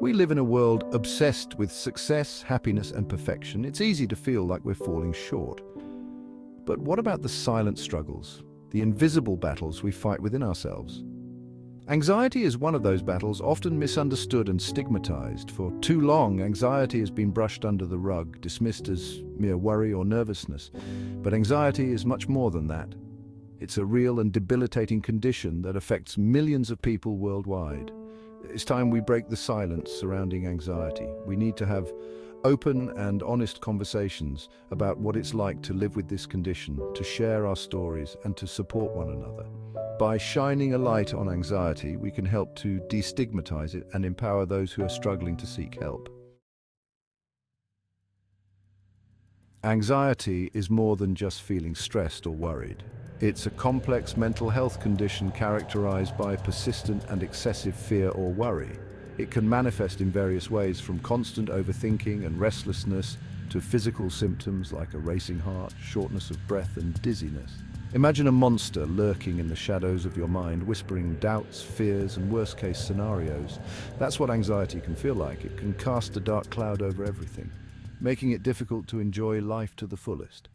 We live in a world obsessed with success, happiness, and perfection. It's easy to feel like we're falling short. But what about the silent struggles, the invisible battles we fight within ourselves? Anxiety is one of those battles, often misunderstood and stigmatized. For too long, anxiety has been brushed under the rug, dismissed as mere worry or nervousness. But anxiety is much more than that. It's a real and debilitating condition that affects millions of people worldwide. It's time we break the silence surrounding anxiety. We need to have open and honest conversations about what it's like to live with this condition, to share our stories and to support one another. By shining a light on anxiety, we can help to destigmatize it and empower those who are struggling to seek help. Anxiety is more than just feeling stressed or worried. It's a complex mental health condition characterized by persistent and excessive fear or worry. It can manifest in various ways, from constant overthinking and restlessness to physical symptoms like a racing heart, shortness of breath, and dizziness. Imagine a monster lurking in the shadows of your mind, whispering doubts, fears, and worst-case scenarios. That's what anxiety can feel like. It can cast a dark cloud over everything, making it difficult to enjoy life to the fullest.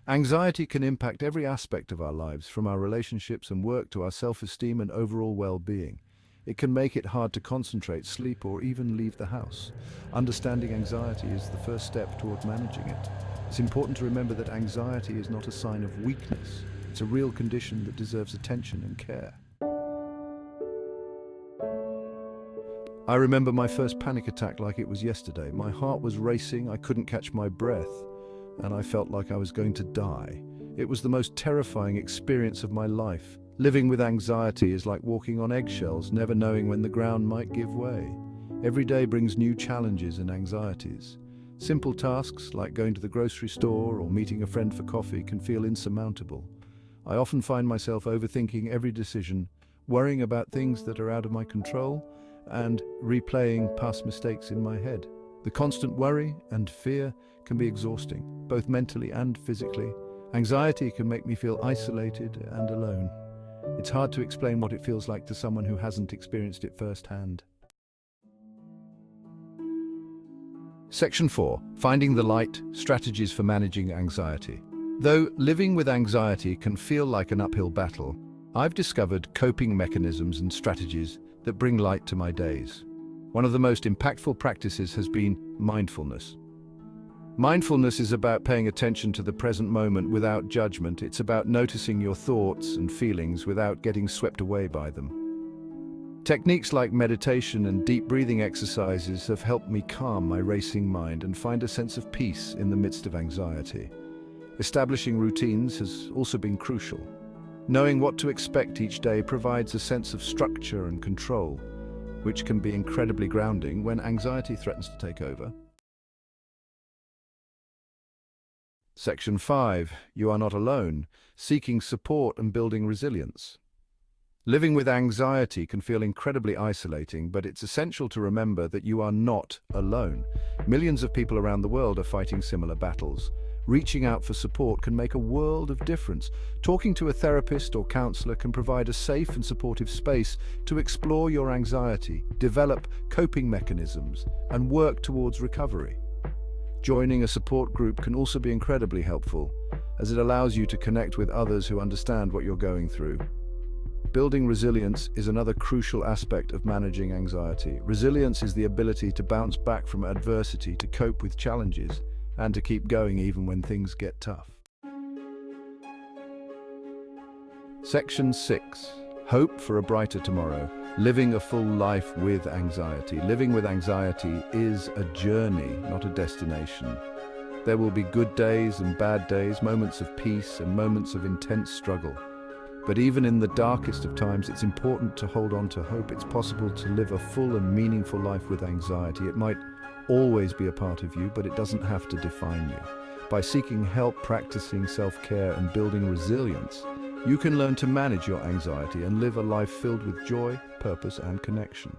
Anxiety can impact every aspect of our lives, from our relationships and work to our self-esteem and overall well-being. It can make it hard to concentrate, sleep, or even leave the house. Understanding anxiety is the first step toward managing it. It's important to remember that anxiety is not a sign of weakness. It's a real condition that deserves attention and care. I remember my first panic attack like it was yesterday. My heart was racing, I couldn't catch my breath, and I felt like I was going to die. It was the most terrifying experience of my life. Living with anxiety is like walking on eggshells, never knowing when the ground might give way. Every day brings new challenges and anxieties. Simple tasks like going to the grocery store or meeting a friend for coffee can feel insurmountable. I often find myself overthinking every decision, worrying about things that are out of my control, and replaying past mistakes in my head. The constant worry and fear can be exhausting, both mentally and physically. Anxiety can make me feel isolated and alone. It's hard to explain what it feels like to someone who hasn't experienced it firsthand. Section 4. Finding the light, strategies for managing anxiety. Though living with anxiety can feel like an uphill battle, I've discovered coping mechanisms and strategies that bring light to my days. One of the most impactful practices has been mindfulness. Mindfulness is about paying attention to the present moment without judgment. It's about noticing your thoughts and feelings without getting swept away by them. Techniques like meditation and deep breathing exercises have helped me calm my racing mind and find a sense of peace in the midst of anxiety. Establishing routines has also been crucial. Knowing what to expect each day provides a sense of structure and control, which can be incredibly grounding when anxiety threatens to take over. Section 5. You are not alone. Seeking support and building resilience. Living with anxiety can feel incredibly isolating, but it's essential to remember that you are not alone. Millions of people around the world are fighting similar battles. Reaching out for support can make a world of difference. Talking to a therapist or counselor can provide a safe and supportive space to explore your anxiety, develop coping mechanisms, and work towards recovery. Joining a support group can also be incredibly helpful, as it allows you to connect with others who understand what you're going through. Building resilience is another crucial aspect of managing anxiety. Resilience is the ability to bounce back from adversity, to cope with challenges, and to keep going even when things get tough. Section 6. Hope for a brighter tomorrow. Living a full life with anxiety. Living with anxiety is a journey, not a destination. There will be good days and bad days, moments of peace and moments of intense struggle. But even in the darkest of times, it's important to hold on to hope. It's possible to live a full and meaningful life with anxiety. It might always be a part of you, but it doesn't have to define you. By seeking help, practicing self-care, and building resilience, you can learn to manage your anxiety and live a life filled with joy, purpose, and connection.